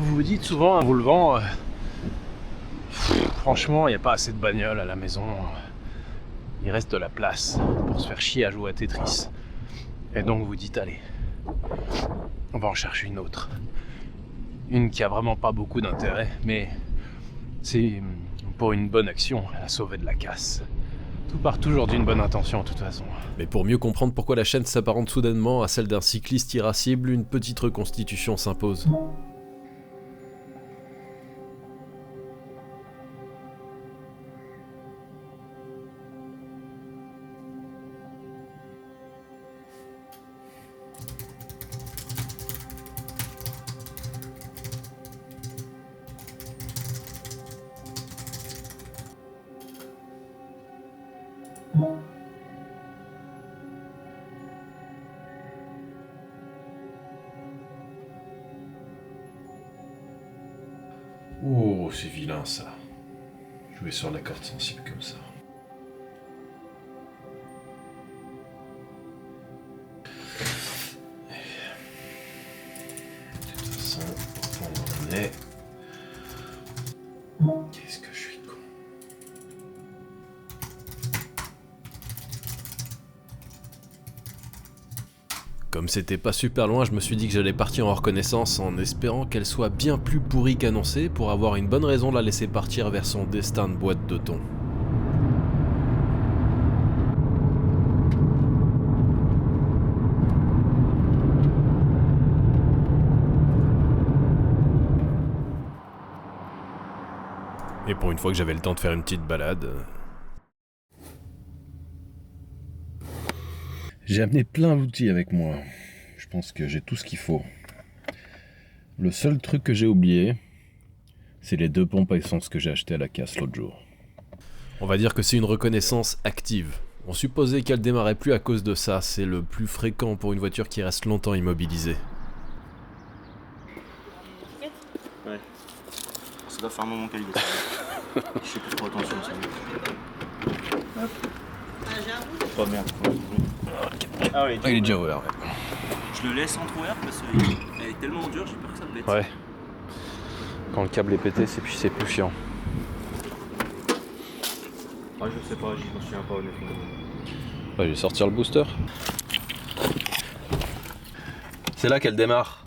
Vous vous dites souvent en vous levant, franchement, il n'y a pas assez de bagnoles à la maison. Il reste de la place pour se faire chier à jouer à Tetris. Et donc vous dites, allez, on va en chercher une autre. Une qui a vraiment pas beaucoup d'intérêt, mais c'est pour une bonne action, à sauver de la casse. Tout part toujours d'une bonne intention, de toute façon. Mais pour mieux comprendre pourquoi la chaîne s'apparente soudainement à celle d'un cycliste irascible, une petite reconstitution s'impose. Oh, c'est vilain ça. Jouer sur la corde sensible comme ça. De toute façon, au point où on en est. Qu'est-ce que je suis con. Comme c'était pas super loin, je me suis dit que j'allais partir en reconnaissance en espérant qu'elle soit bien plus pourrie qu'annoncée pour avoir une bonne raison de la laisser partir vers son destin de boîte de thon. Et pour une fois que j'avais le temps de faire une petite balade... J'ai amené plein d'outils avec moi. Je pense que j'ai tout ce qu'il faut. Le seul truc que j'ai oublié, c'est les 2 pompes à essence que j'ai achetées à la casse l'autre jour. On va dire que c'est une reconnaissance active. On supposait qu'elle démarrait plus à cause de ça, c'est le plus fréquent pour une voiture qui reste longtemps immobilisée. Ouais. Ça doit faire un moment qu'elle y est. Je fais plus trop attention à ça. Hop. Oh merde. Ah ouais, Il est déjà ouvert, ouais. Je le laisse entrouvert parce qu'elle est tellement dure, j'ai peur que ça me pète. Ouais. Quand le câble est pété, c'est plus chiant. Ah je sais pas, j'y m'en souviens pas honnêtement. Ouais, je vais sortir le booster. C'est là qu'elle démarre.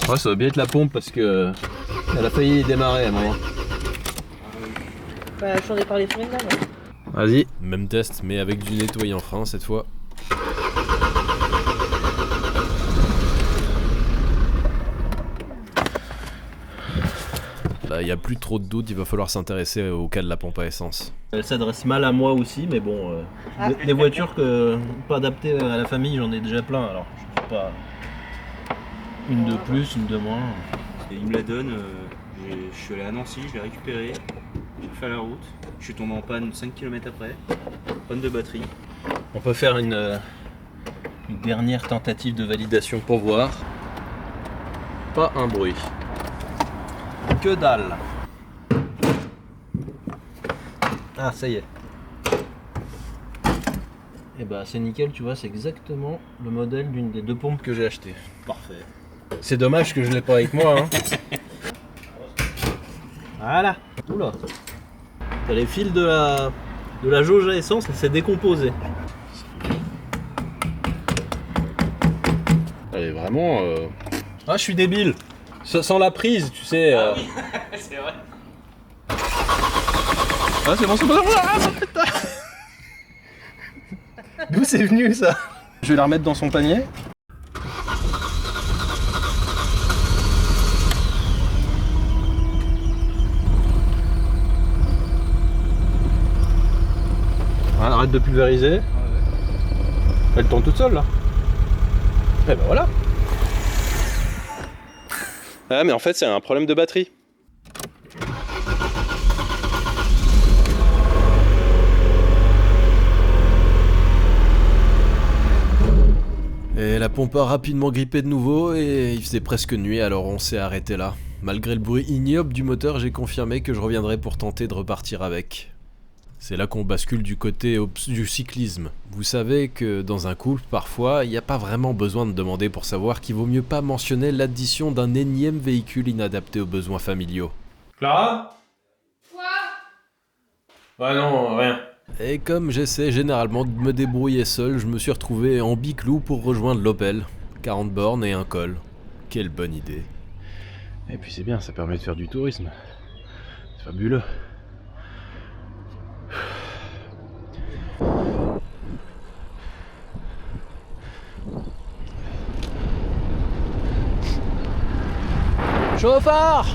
Ouais, ça va bien être la pompe parce que elle a failli démarrer à un moment. Bah, j'en ai parlé sur une dame. Vas-y. Même test, mais avec du nettoyant frein cette fois. Là, il n'y a plus trop de doute, il va falloir s'intéresser au cas de la pompe à essence. Elle s'adresse mal à moi aussi, mais bon, des voitures pas adaptées à la famille, j'en ai déjà plein, alors je sais pas une de plus, une de moins. Et il me la donne, je suis allé à Nancy, je l'ai récupérée, j'ai fait la route, je suis tombé en panne 5 km après, panne de batterie. On peut faire une dernière tentative de validation pour voir. Pas un bruit. Que dalle. Ah, ça y est. Et bah c'est nickel, tu vois, c'est exactement le modèle d'une des 2 pompes que j'ai achetées. Parfait. C'est dommage que je l'ai pas avec moi, hein. Voilà. Oula. T'as les fils de la jauge à essence, elle s'est décomposée. Elle est vraiment... Ah, je suis débile. Sans la prise, tu sais. Ah oui, c'est vrai. Ah, c'est bon, c'est bon. Ah, ça pète. D'où c'est venu ça? Je vais la remettre dans son panier. Voilà, arrête de pulvériser. Elle tourne toute seule là. Et ben voilà. Ah mais en fait c'est un problème de batterie. Et la pompe a rapidement grippé de nouveau et il faisait presque nuit, alors on s'est arrêté là. Malgré le bruit ignoble du moteur, j'ai confirmé que je reviendrais pour tenter de repartir avec. C'est là qu'on bascule du côté du cyclisme. Vous savez que dans un couple, parfois, il n'y a pas vraiment besoin de demander pour savoir qu'il vaut mieux pas mentionner l'addition d'un énième véhicule inadapté aux besoins familiaux. Clara ? Quoi ? Ouais, non, rien. Et comme j'essaie généralement de me débrouiller seul, je me suis retrouvé en biclou pour rejoindre l'Opel. 40 bornes et un col. Quelle bonne idée. Et puis c'est bien, ça permet de faire du tourisme. C'est fabuleux. Chauffard!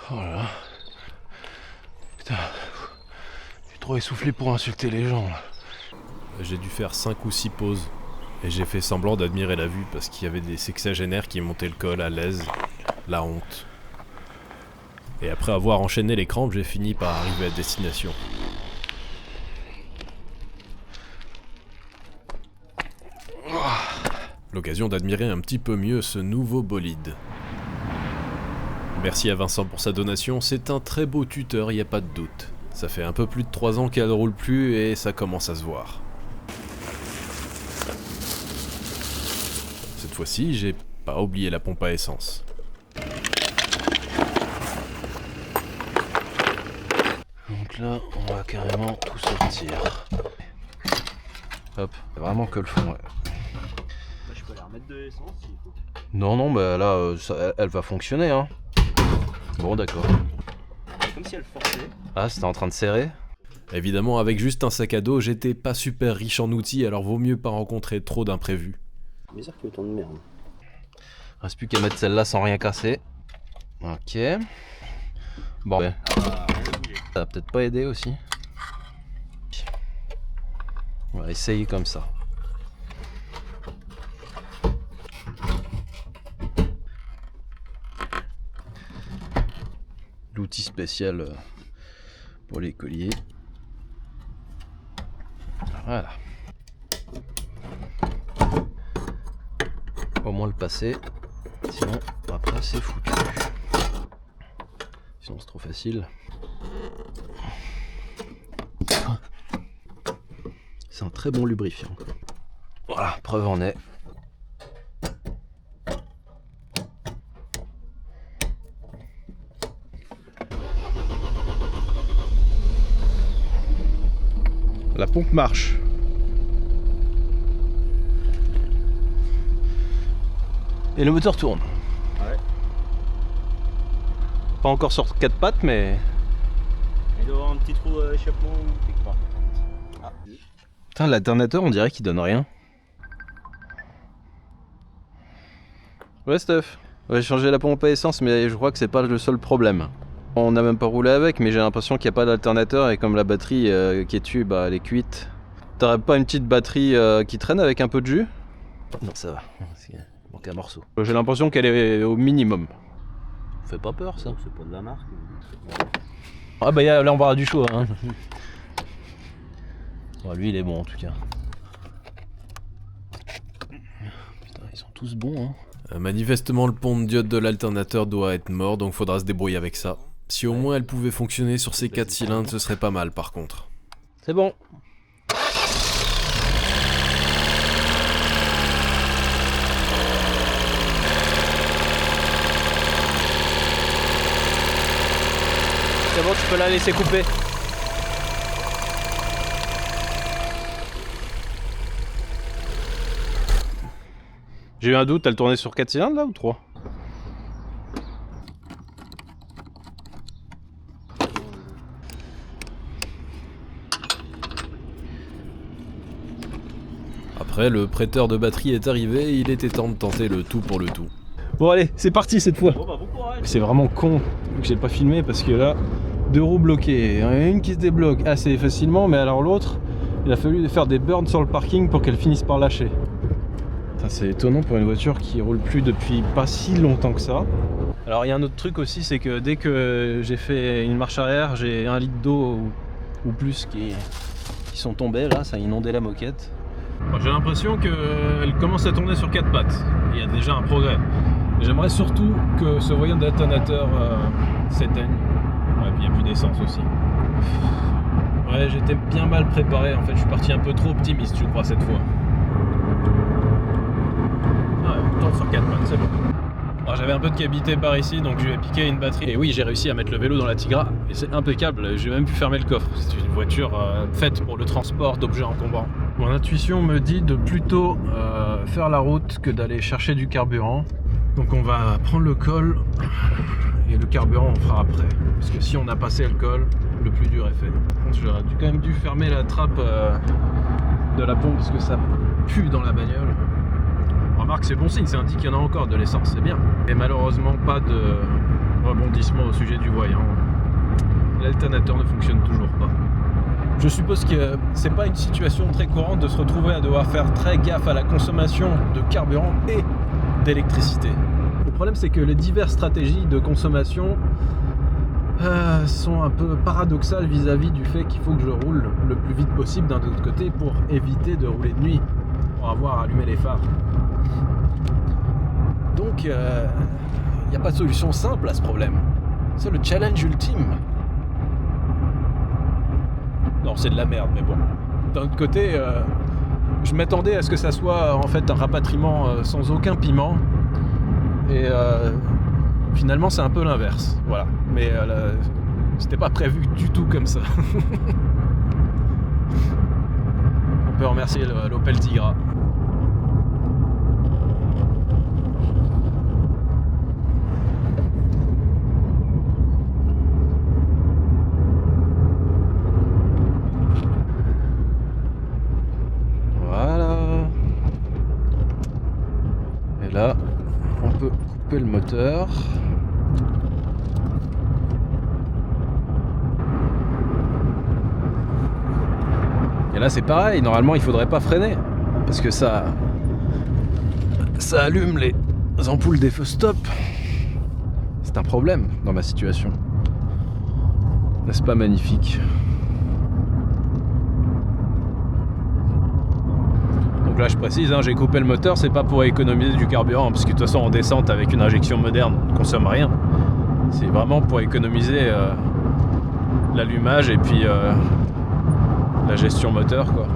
Oh là là. Putain. Je suis trop essoufflé pour insulter les gens là. J'ai dû faire 5 ou 6 pauses. Et j'ai fait semblant d'admirer la vue parce qu'il y avait des sexagénaires qui montaient le col à l'aise. La honte. Et après avoir enchaîné les crampes, j'ai fini par arriver à destination. L'occasion d'admirer un petit peu mieux ce nouveau bolide. Merci à Vincent pour sa donation, c'est un très beau tuteur, y a pas de doute. Ça fait un peu plus de 3 ans qu'elle ne roule plus et ça commence à se voir. Cette fois-ci, j'ai pas oublié la pompe à essence. Donc là, on va carrément tout sortir. Hop, vraiment que le fond. Ouais. Je peux aller remettre de l'essence s'il faut. Non, non, bah là, elle va fonctionner, hein. Bon, d'accord. Comme si elle forçait. Ah, c'était en train de serrer. Évidemment, avec juste un sac à dos, j'étais pas super riche en outils, alors vaut mieux pas rencontrer trop d'imprévus. Bizarre qu'il y ait autant de merde. Reste plus qu'à mettre celle-là sans rien casser. Ok. Bon, ouais. Ça va peut-être pas aider aussi. On va essayer comme ça. L'outil spécial pour les colliers. Voilà. Au moins le passer. Sinon, après c'est foutu. Sinon c'est trop facile. C'est un très bon lubrifiant. Voilà, preuve en est. La pompe marche. Et le moteur tourne. Ouais. Pas encore sur 4 pattes, mais... Il doit y avoir un petit trou à échappement quelque part. Ah. Putain, l'alternateur, on dirait qu'il donne rien. Ouais, Steph. Ouais, j'ai changé la pompe à essence, mais je crois que c'est pas le seul problème. On n'a même pas roulé avec, mais j'ai l'impression qu'il n'y a pas d'alternateur et comme la batterie qui est dessus, bah, elle est cuite. T'aurais pas une petite batterie qui traîne avec un peu de jus? Non, ça va. Il manque un morceau. J'ai l'impression qu'elle est au minimum. Fait pas peur, ça. C'est pas de la marque. Ah bah là, on va avoir du chaud. Hein. Bon, lui, il est bon en tout cas. Putain, ils sont tous bons. Hein. Manifestement, le pont de diode de l'alternateur doit être mort, donc faudra se débrouiller avec ça. Si au moins elle pouvait fonctionner sur ces 4 cylindres, ce serait pas mal par contre. C'est bon. C'est bon, tu peux la laisser couper. J'ai eu un doute, elle tournait sur 4 cylindres là ou 3? Après, le prêteur de batterie est arrivé, il était temps de tenter le tout pour le tout. Bon allez, c'est parti cette fois. Bon bah bon courage. C'est vraiment con que j'ai pas filmé parce que là, 2 roues bloquées, une qui se débloque assez facilement, mais alors l'autre, il a fallu faire des burns sur le parking pour qu'elle finisse par lâcher. C'est étonnant pour une voiture qui roule plus depuis pas si longtemps que ça. Alors il y a un autre truc aussi, c'est que dès que j'ai fait une marche arrière, j'ai 1 litre d'eau ou plus qui sont tombés là, ça a inondé la moquette. J'ai l'impression qu'elle commence à tourner sur 4 pattes, il y a déjà un progrès. J'aimerais surtout que ce voyant d'alternateur s'éteigne. Ouais, puis il n'y a plus d'essence aussi. Ouais, j'étais bien mal préparé, en fait, je suis parti un peu trop optimiste, je crois, cette fois. Ah, tourne sur 4 pattes, c'est bon. Alors, j'avais un peu de câbilité par ici, donc je lui ai piqué une batterie. Et oui, j'ai réussi à mettre le vélo dans la Tigra, et c'est impeccable, j'ai même pu fermer le coffre. C'est une voiture faite pour le transport d'objets encombrants. Mon intuition me dit de plutôt faire la route que d'aller chercher du carburant. Donc on va prendre le col, et le carburant on fera après. Parce que si on a passé le col, le plus dur est fait. J'aurais quand même dû fermer la trappe de la pompe, parce que ça pue dans la bagnole. Remarque, c'est bon signe, ça indique qu'il y en a encore de l'essence, c'est bien. Et malheureusement, pas de rebondissement au sujet du voyant. L'alternateur ne fonctionne toujours pas. Je suppose que c'est pas une situation très courante de se retrouver à devoir faire très gaffe à la consommation de carburant et d'électricité. Le problème, c'est que les diverses stratégies de consommation sont un peu paradoxales vis-à-vis du fait qu'il faut que je roule le plus vite possible d'un autre côté pour éviter de rouler de nuit, pour avoir allumé les phares. Donc, il n'y a pas de solution simple à ce problème. C'est le challenge ultime. Non, c'est de la merde, mais bon. D'un autre côté, je m'attendais à ce que ça soit en fait un rapatriement sans aucun piment. Et finalement, c'est un peu l'inverse. Voilà. Mais c'était pas prévu du tout comme ça. On peut remercier l'Opel Tigra. Là, on peut couper le moteur. Et là, c'est pareil. Normalement, il faudrait pas freiner parce que ça allume les ampoules des feux stop. C'est un problème dans ma situation. N'est-ce pas magnifique ? Donc là je précise, j'ai coupé le moteur, c'est pas pour économiser du carburant, parce que de toute façon en descente avec une injection moderne, on ne consomme rien. C'est vraiment pour économiser l'allumage et puis la gestion moteur, quoi.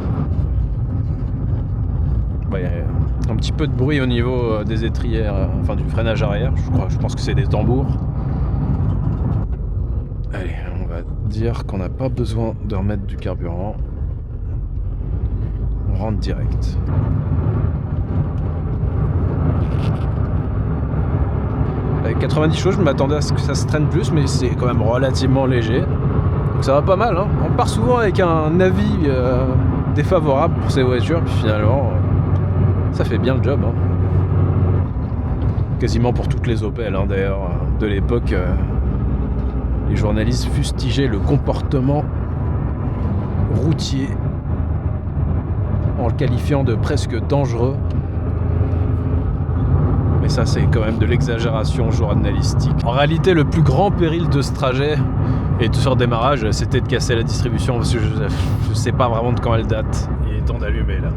Il y a un petit peu de bruit au niveau des étrières, enfin du freinage arrière, je pense que c'est des tambours. Allez, on va dire qu'on n'a pas besoin de remettre du carburant. On rentre direct. Avec 90 chevaux, je m'attendais à ce que ça se traîne plus, mais c'est quand même relativement léger. Donc ça va pas mal, hein. On part souvent avec un avis défavorable pour ces voitures, puis finalement, ça fait bien le job, hein. Quasiment pour toutes les Opel, hein, d'ailleurs. De l'époque, les journalistes fustigeaient le comportement routier en le qualifiant de presque dangereux. Mais ça, c'est quand même de l'exagération journalistique. En réalité, le plus grand péril de ce trajet et de ce redémarrage, c'était de casser la distribution, parce que je sais pas vraiment de quand elle date. Il est temps d'allumer, là.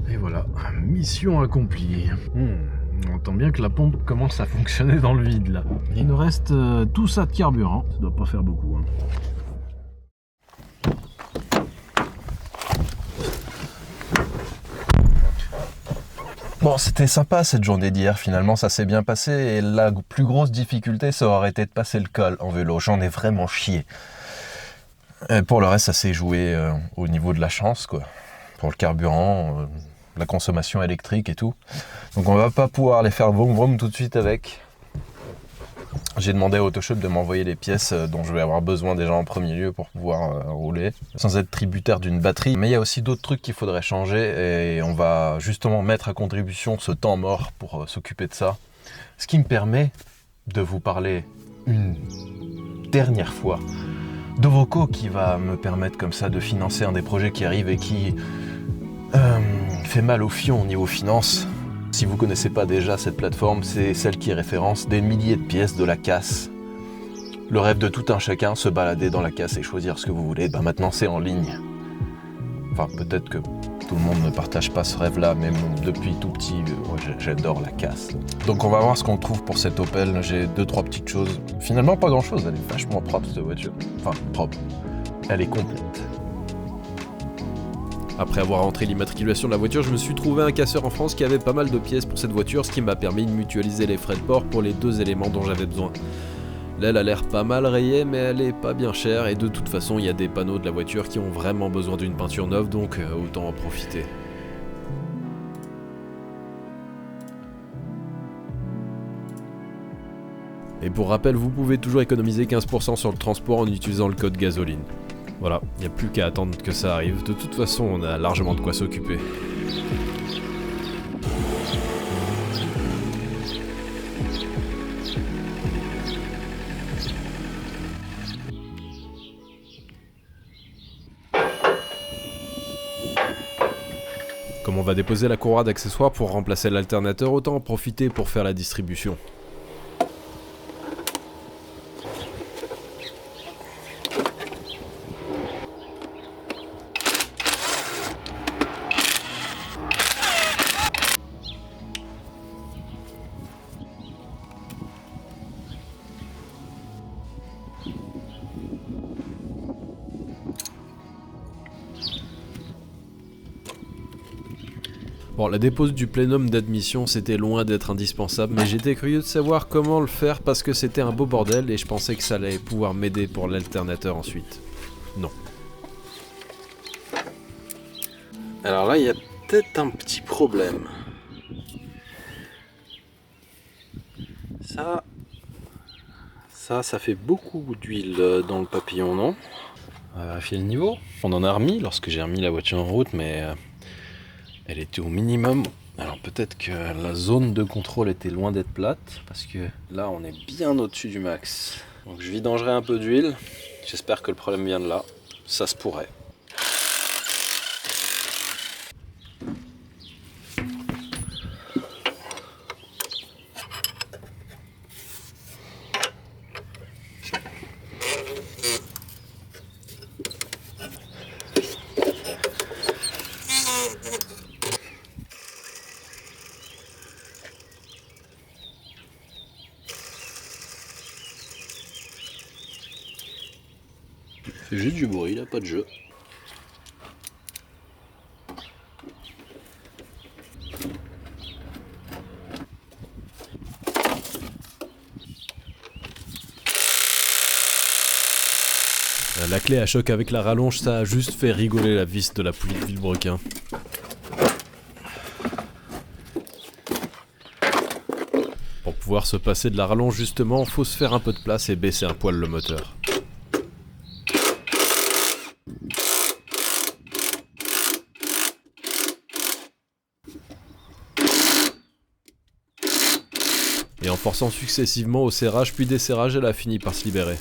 Et voilà, mission accomplie. On entend bien que la pompe commence à fonctionner dans le vide, là. Il nous reste tout ça de carburant. Ça doit pas faire beaucoup, hein. Bon, c'était sympa cette journée d'hier, finalement ça s'est bien passé et la plus grosse difficulté ça aurait été de passer le col en vélo, j'en ai vraiment chié. Et pour le reste ça s'est joué au niveau de la chance quoi, pour le carburant, la consommation électrique et tout. Donc on va pas pouvoir les faire vroom vroom tout de suite avec. J'ai demandé à Autoshop de m'envoyer les pièces dont je vais avoir besoin déjà en premier lieu pour pouvoir rouler, sans être tributaire d'une batterie. Mais il y a aussi d'autres trucs qu'il faudrait changer et on va justement mettre à contribution ce temps mort pour s'occuper de ça. Ce qui me permet de vous parler une dernière fois de Voco qui va me permettre comme ça de financer un des projets qui arrive et qui fait mal au fion au niveau finance. Si vous ne connaissez pas déjà cette plateforme, c'est celle qui référence des milliers de pièces de la casse. Le rêve de tout un chacun, se balader dans la casse et choisir ce que vous voulez, maintenant c'est en ligne. Enfin, peut-être que Tout le monde ne partage pas ce rêve-là, mais depuis tout petit, j'adore la casse. Donc on va voir ce qu'on trouve pour cette Opel. J'ai 2-3 petites choses. Finalement, pas grand-chose. Elle est vachement propre, cette voiture. Enfin, propre. Elle est complète. Après avoir rentré l'immatriculation de la voiture, je me suis trouvé un casseur en France qui avait pas mal de pièces pour cette voiture, ce qui m'a permis de mutualiser les frais de port pour les 2 éléments dont j'avais besoin. L'aile a l'air pas mal rayée, mais elle est pas bien chère, et de toute façon il y a des panneaux de la voiture qui ont vraiment besoin d'une peinture neuve, donc autant en profiter. Et pour rappel, vous pouvez toujours économiser 15% sur le transport en utilisant le code gasoline. Voilà, il n'y a plus qu'à attendre que ça arrive, de toute façon on a largement de quoi s'occuper. Comme on va déposer la courroie d'accessoires pour remplacer l'alternateur, autant en profiter pour faire la distribution. Bon, la dépose du plénum d'admission, c'était loin d'être indispensable, mais j'étais curieux de savoir comment le faire parce que c'était un beau bordel et je pensais que ça allait pouvoir m'aider pour l'alternateur ensuite. Non. Alors là, il y a peut-être un petit problème. Ça fait beaucoup d'huile dans le papillon, non? On va vérifier le niveau. On en a remis lorsque j'ai remis la voiture en route, mais elle était au minimum. Alors peut-être que la zone de contrôle était loin d'être plate, parce que là on est bien au-dessus du max. Donc je vidangerai un peu d'huile. J'espère que le problème vient de là. Ça se pourrait. C'est juste du bruit, là, pas de jeu. La clé à choc avec la rallonge, ça a juste fait rigoler la vis de la poulie de Villebrequin. Pour pouvoir se passer de la rallonge, justement, faut se faire un peu de place et baisser un poil le moteur. Et en forçant successivement au serrage puis desserrage, elle a fini par se libérer.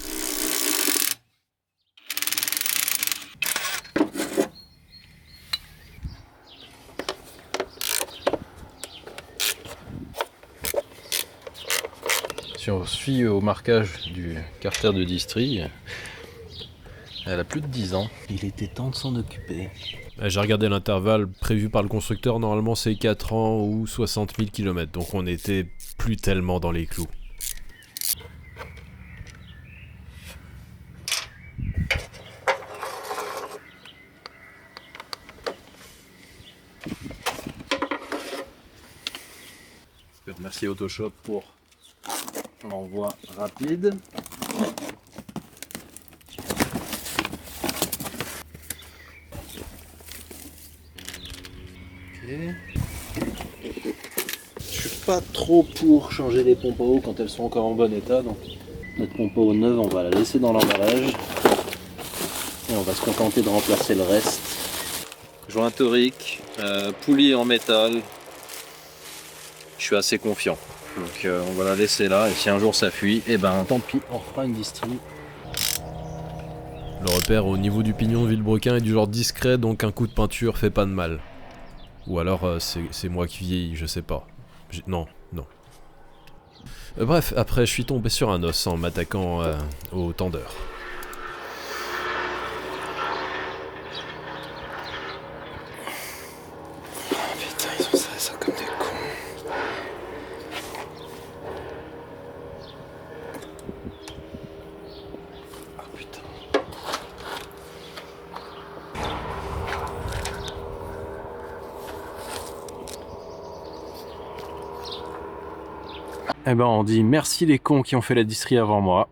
Si on suit au marquage du carter de distri, elle a plus de 10 ans. Il était temps de s'en occuper. J'ai regardé l'intervalle prévu par le constructeur, normalement c'est 4 ans ou 60 000 km, donc on était plus tellement dans les clous. Je peux remercier Autoshop pour l'envoi rapide. Je suis pas trop pour changer les pompes à eau quand elles sont encore en bon état, donc notre pompe à eau neuve on va la laisser dans l'emballage et on va se contenter de remplacer le reste. Joint torique, poulie en métal, je suis assez confiant, donc on va la laisser là et si un jour ça fuit, et ben tant pis, on fera une distri. Le repère au niveau du pignon de Villebrequin est du genre discret, donc un coup de peinture fait pas de mal. Ou alors c'est moi qui vieillis, je sais pas. Non. Bref, après je suis tombé sur un os en m'attaquant au tendeur. Eh ben on dit merci les cons qui ont fait la distrie avant moi.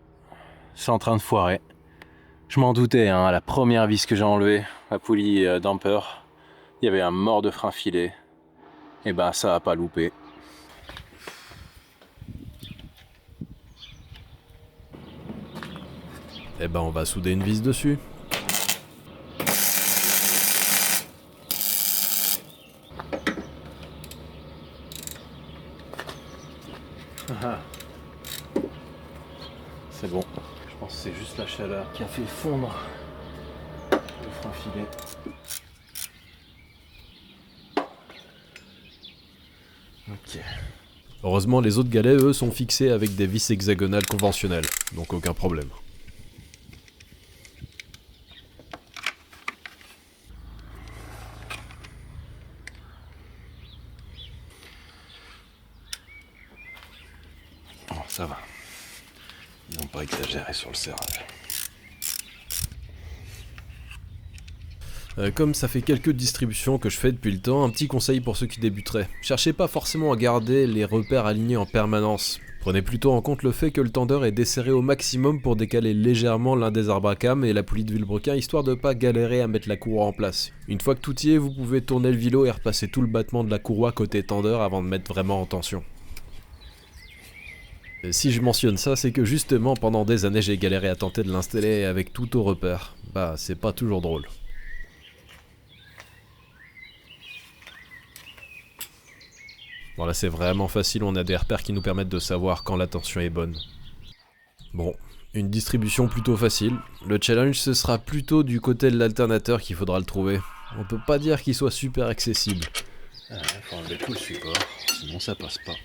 C'est en train de foirer. Je m'en doutais, hein, à la première vis que j'ai enlevée, la poulie damper, il y avait un mort de frein filé. Et ben ça a pas loupé. Eh ben on va souder une vis dessus. C'est bon. Je pense que c'est juste la chaleur qui a fait fondre le frein filé. Ok. Heureusement, les autres galets, eux, sont fixés avec des vis hexagonales conventionnelles, donc aucun problème. Bon, ça va. Ils n'ont pas exagéré sur le serrage. Comme ça fait quelques distributions que je fais depuis le temps, un petit conseil pour ceux qui débuteraient. Cherchez pas forcément à garder les repères alignés en permanence. Prenez plutôt en compte le fait que le tendeur est desserré au maximum pour décaler légèrement l'un des arbres à cam et la poulie de vilebrequin, histoire de pas galérer à mettre la courroie en place. Une fois que tout y est, vous pouvez tourner le vilo et repasser tout le battement de la courroie côté tendeur avant de mettre vraiment en tension. Et si je mentionne ça, c'est que justement pendant des années j'ai galéré à tenter de l'installer avec tout au repère. Bah c'est pas toujours drôle. Bon là c'est vraiment facile, on a des repères qui nous permettent de savoir quand la tension est bonne. Bon, une distribution plutôt facile. Le challenge ce sera plutôt du côté de l'alternateur qu'il faudra le trouver. On peut pas dire qu'il soit super accessible. Faut enlever tout le support, sinon ça passe pas.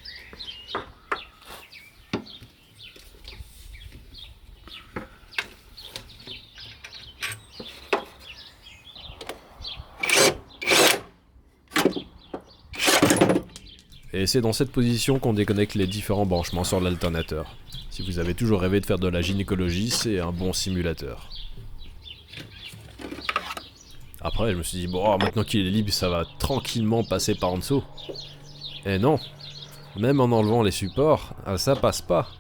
Et c'est dans cette position qu'on déconnecte les différents branchements sur l'alternateur. Si vous avez toujours rêvé de faire de la gynécologie, c'est un bon simulateur. Après, je me suis dit, bon, maintenant qu'il est libre, ça va tranquillement passer par en dessous. Et non, même en enlevant les supports, ça passe pas.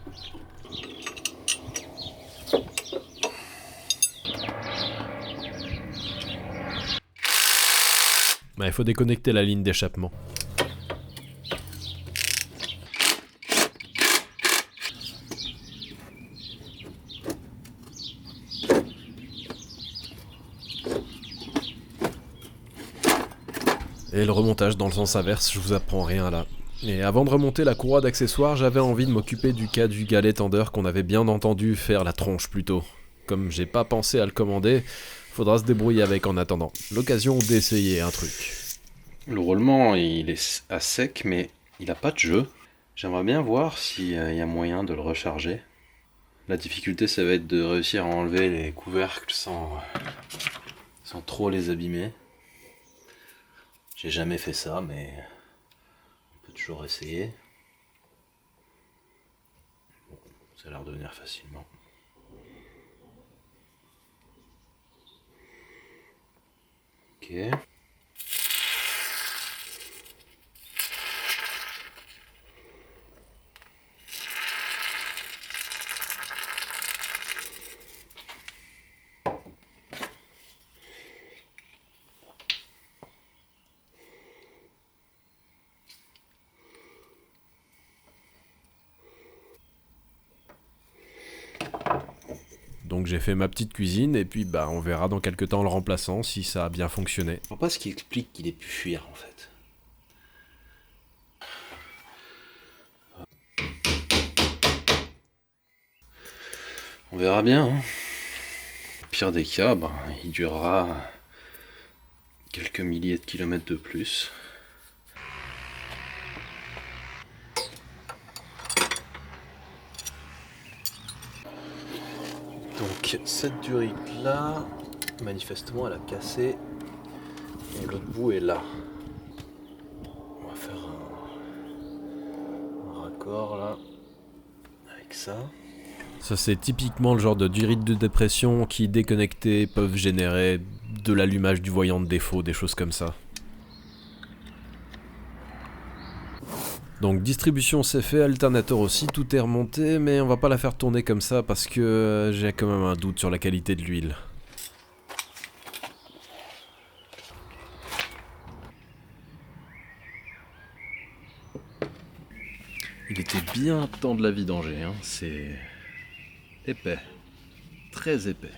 Bah, il faut déconnecter la ligne d'échappement. Et le remontage dans le sens inverse, je vous apprends rien là. Et avant de remonter la courroie d'accessoires, j'avais envie de m'occuper du cas du galet tendeur qu'on avait bien entendu faire la tronche plus tôt. Comme j'ai pas pensé à le commander, faudra se débrouiller avec en attendant. L'occasion d'essayer un truc. Le roulement, il est à sec, mais il a pas de jeu. J'aimerais bien voir s'il y a moyen de le recharger. La difficulté, ça va être de réussir à enlever les couvercles sans trop les abîmer. J'ai jamais fait ça, mais on peut toujours essayer. Bon, ça a l'air de venir facilement. Ok. Donc j'ai fait ma petite cuisine et puis bah on verra dans quelques temps le remplaçant si ça a bien fonctionné. Je vois pas ce qui explique qu'il ait pu fuir en fait. On verra bien. Hein. Au pire des cas, ben, il durera quelques milliers de kilomètres de plus. Donc cette durite là, manifestement elle a cassé et l'autre bout est là. On va faire un raccord là avec ça. Ça c'est typiquement le genre de durite de dépression qui déconnectés peuvent générer de l'allumage du voyant de défaut, des choses comme ça. Donc distribution c'est fait, alternateur aussi, tout est remonté, mais on va pas la faire tourner comme ça parce que j'ai quand même un doute sur la qualité de l'huile. Il était bien temps de la vidanger, hein. C'est épais, très épais.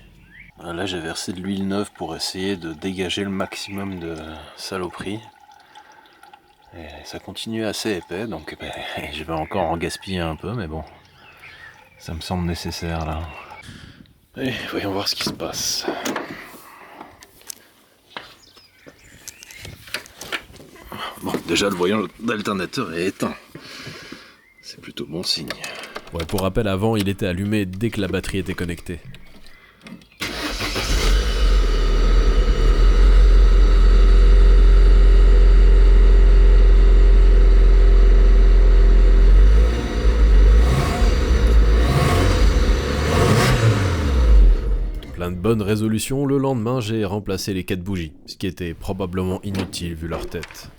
Là j'ai versé de l'huile neuve pour essayer de dégager le maximum de saloperie. Et ça continue assez épais, donc je vais encore en gaspiller un peu, mais bon, ça me semble nécessaire là. Allez, voyons voir ce qui se passe. Bon, déjà le voyant d'alternateur est éteint. C'est plutôt bon signe. Ouais, pour rappel, avant il était allumé dès que la batterie était connectée. Plein de bonnes résolutions, le lendemain j'ai remplacé les 4 bougies, ce qui était probablement inutile vu leur tête.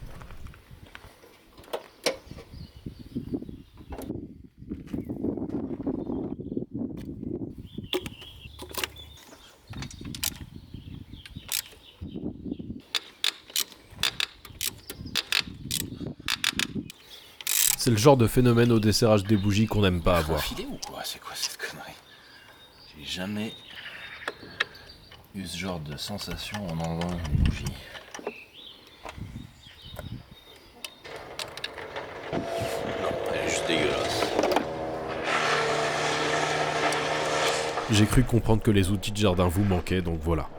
C'est le genre de phénomène au desserrage des bougies qu'on n'aime pas avoir. Filé ou quoi? C'est quoi cette connerie? J'ai jamais eu ce genre de sensation en enlevant une bougie. Non, elle est juste dégueulasse. J'ai cru comprendre que les outils de jardin vous manquaient, donc voilà.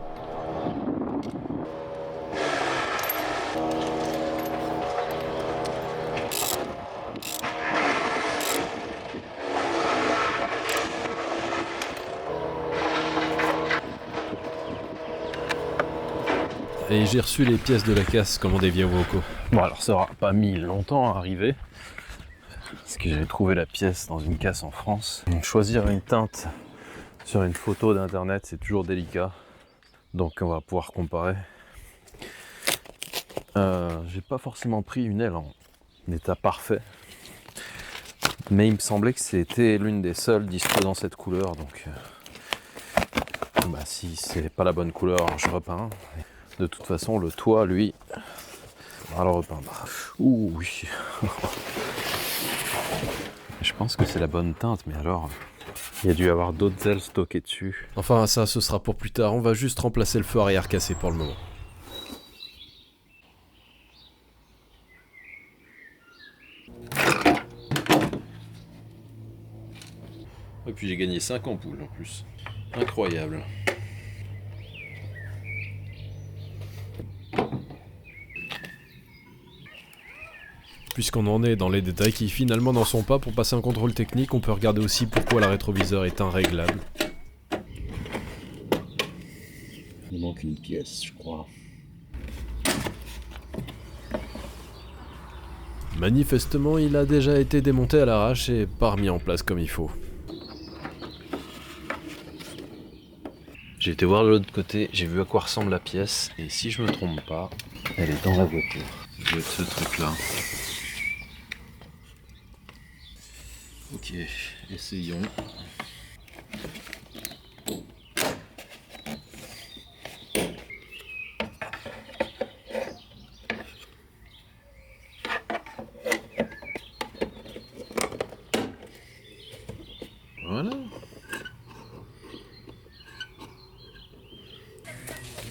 Et j'ai reçu les pièces de la casse commandées via Woco. Bon alors ça aura pas mis longtemps à arriver, parce que j'ai trouvé la pièce dans une casse en France. Choisir une teinte sur une photo d'internet c'est toujours délicat, donc on va pouvoir comparer. J'ai pas forcément pris une aile en état parfait, mais il me semblait que c'était l'une des seules dispo dans cette couleur, donc si c'est pas la bonne couleur je repeins. De toute façon, le toit, lui, on va le repeindre. Ouh, oui. Je pense que c'est la bonne teinte, mais alors, il y a dû y avoir d'autres ailes stockées dessus. Enfin, ça, ce sera pour plus tard. On va juste remplacer le feu arrière cassé pour le moment. Et puis j'ai gagné 5 ampoules en plus. Incroyable. Puisqu'on en est dans les détails qui finalement n'en sont pas, pour passer un contrôle technique, on peut regarder aussi pourquoi la rétroviseur est irréglable. Il manque une pièce, je crois. Manifestement, il a déjà été démonté à l'arrache et pas remis en place comme il faut. J'ai été voir de l'autre côté, j'ai vu à quoi ressemble la pièce, et si je me trompe pas, elle est dans la voiture. Ça doit être ce truc là. Ok, essayons. Voilà.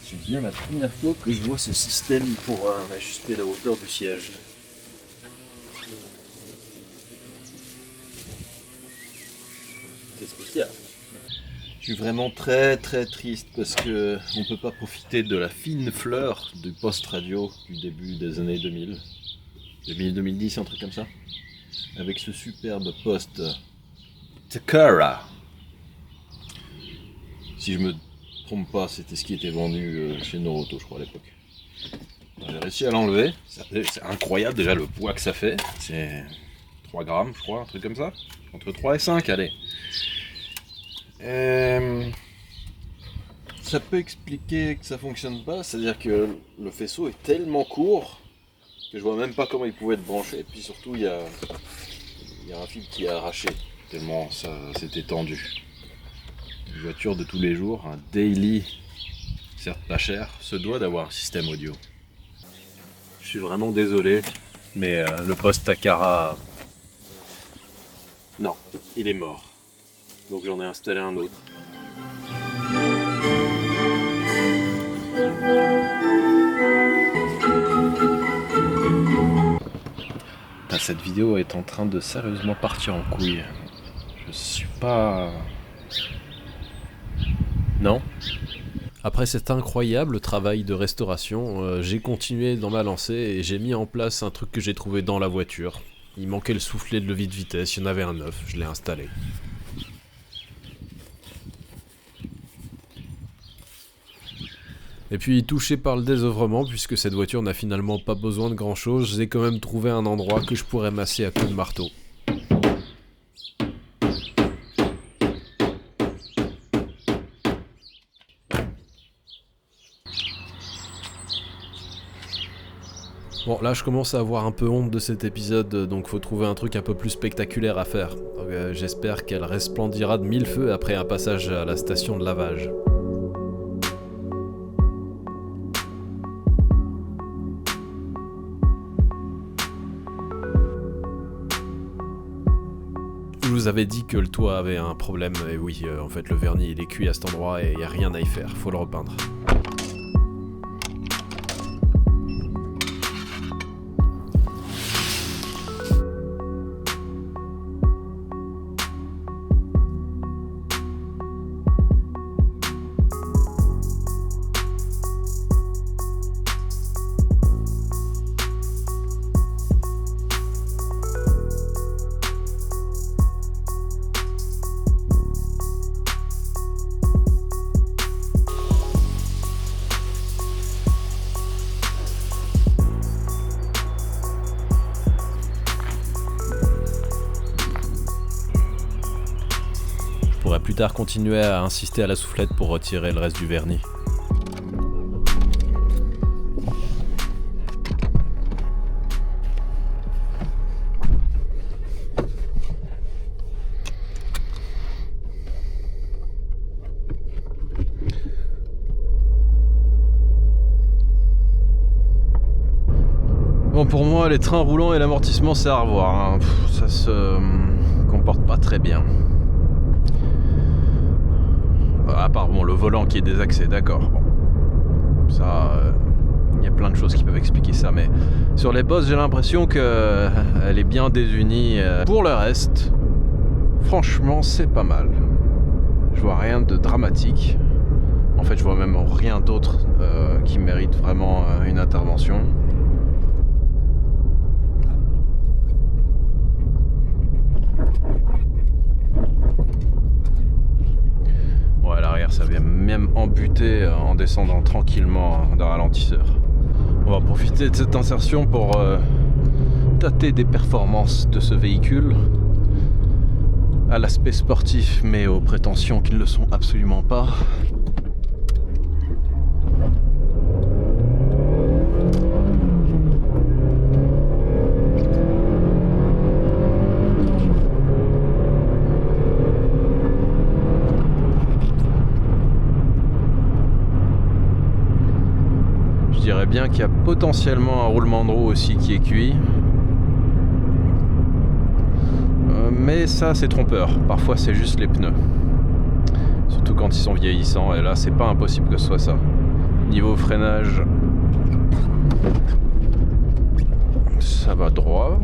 C'est bien la première fois que je vois ce système pour ajuster la hauteur du siège. C'est spécial. Je suis vraiment très triste parce que on peut pas profiter de la fine fleur du post radio du début des années 2000. 2010, un truc comme ça. Avec ce superbe poste Takara. Si je me trompe pas, c'était ce qui était vendu chez Noroto, je crois, à l'époque. J'ai réussi à l'enlever. C'est incroyable déjà le poids que ça fait. C'est 3 grammes, je crois, un truc comme ça. Entre 3 et 5, allez. Ça peut expliquer que ça fonctionne pas, c'est-à-dire que le faisceau est tellement court Je vois même pas comment il pouvait être branché. Et puis surtout, il y a un fil qui a arraché. Tellement ça s'était tendu. Une voiture de tous les jours, un daily, certes pas cher, se doit d'avoir un système audio. Je suis vraiment désolé, mais le poste Takara... Non, il est mort. Donc j'en ai installé un autre. Cette vidéo est en train de sérieusement partir en couille. Je suis pas... Non. Après cet incroyable travail de restauration, j'ai continué dans ma lancée et j'ai mis en place un truc que j'ai trouvé dans la voiture. Il manquait le soufflet de levier de vitesse, il y en avait un neuf, je l'ai installé. Et puis touché par le désœuvrement, puisque cette voiture n'a finalement pas besoin de grand chose, j'ai quand même trouvé un endroit que je pourrais masser à coups de marteau. Bon, là je commence à avoir un peu honte de cet épisode, donc faut trouver un truc un peu plus spectaculaire à faire. J'espère qu'elle resplendira de 1000 feux après un passage à la station de lavage. Je vous avais dit que le toit avait un problème, et oui, en fait le vernis il est cuit à cet endroit et il n'y a rien à y faire, faut le repeindre. Je pourrais plus tard continuer à insister à la soufflette pour retirer le reste du vernis. Bon, pour moi, les trains roulants et l'amortissement, c'est à revoir. Hein. Ça se comporte pas très bien. À part bon, le volant qui est désaxé, d'accord. Bon. Ça, y a plein de choses qui peuvent expliquer ça, mais sur les postes, j'ai l'impression que elle est bien désunie. Pour le reste, franchement, c'est pas mal. Je vois rien de dramatique. En fait, je vois même rien d'autre qui mérite vraiment une intervention. Ouais, l'arrière, ça vient même embuter en descendant tranquillement d'un ralentisseur. On va profiter de cette insertion pour tâter des performances de ce véhicule à l'aspect sportif, mais aux prétentions qui ne le sont absolument pas. Je dirais bien qu'il y a potentiellement un roulement de roue aussi qui est cuit. Mais ça, c'est trompeur. Parfois, c'est juste les pneus. Surtout quand ils sont vieillissants. Et là, c'est pas impossible que ce soit ça. Niveau freinage, ça va droit.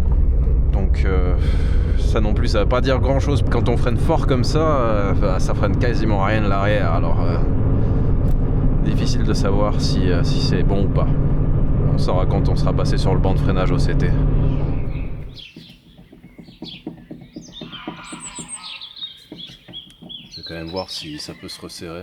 Donc, ça non plus, ça veut pas dire grand chose. Quand on freine fort comme ça, ça freine quasiment rien de l'arrière. Alors, difficile de savoir si c'est bon ou pas. On saura quand on sera passé sur le banc de freinage au CT. Je vais quand même voir si ça peut se resserrer.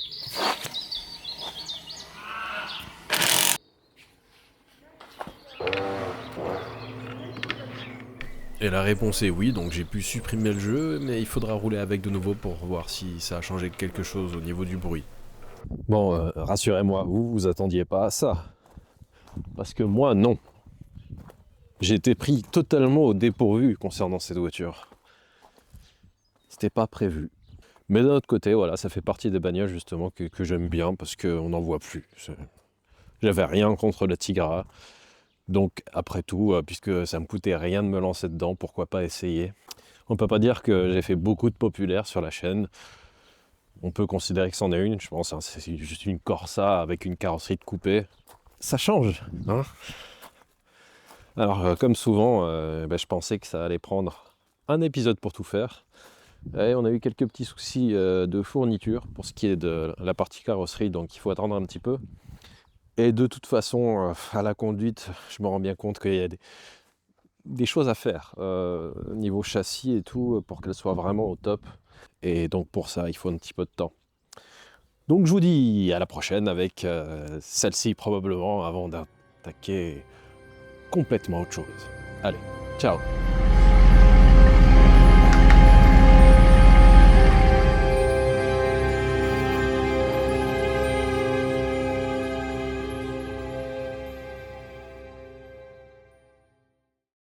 Et la réponse est oui, donc j'ai pu supprimer le jeu, mais il faudra rouler avec de nouveau pour voir si ça a changé quelque chose au niveau du bruit. Bon, rassurez-moi, vous attendiez pas à ça. Parce que moi, non. J'ai été pris totalement au dépourvu concernant cette voiture. C'était pas prévu. Mais d'un autre côté, voilà, ça fait partie des bagnoles justement que j'aime bien parce qu'on n'en voit plus. J'avais rien contre la Tigra. Donc après tout, puisque ça me coûtait rien de me lancer dedans, pourquoi pas essayer. On peut pas dire que j'ai fait beaucoup de populaire sur la chaîne. On peut considérer que c'en est une, je pense. Hein, c'est juste une Corsa avec une carrosserie de coupé. Ça change, hein. Alors comme souvent, je pensais que ça allait prendre un épisode pour tout faire. Et on a eu quelques petits soucis de fourniture pour ce qui est de la partie carrosserie, donc il faut attendre un petit peu. Et de toute façon, à la conduite, je me rends bien compte qu'il y a des choses à faire niveau châssis et tout pour qu'elle soit vraiment au top. Et donc pour ça, il faut un petit peu de temps. Donc je vous dis à la prochaine avec celle-ci probablement avant d'attaquer complètement autre chose. Allez, ciao!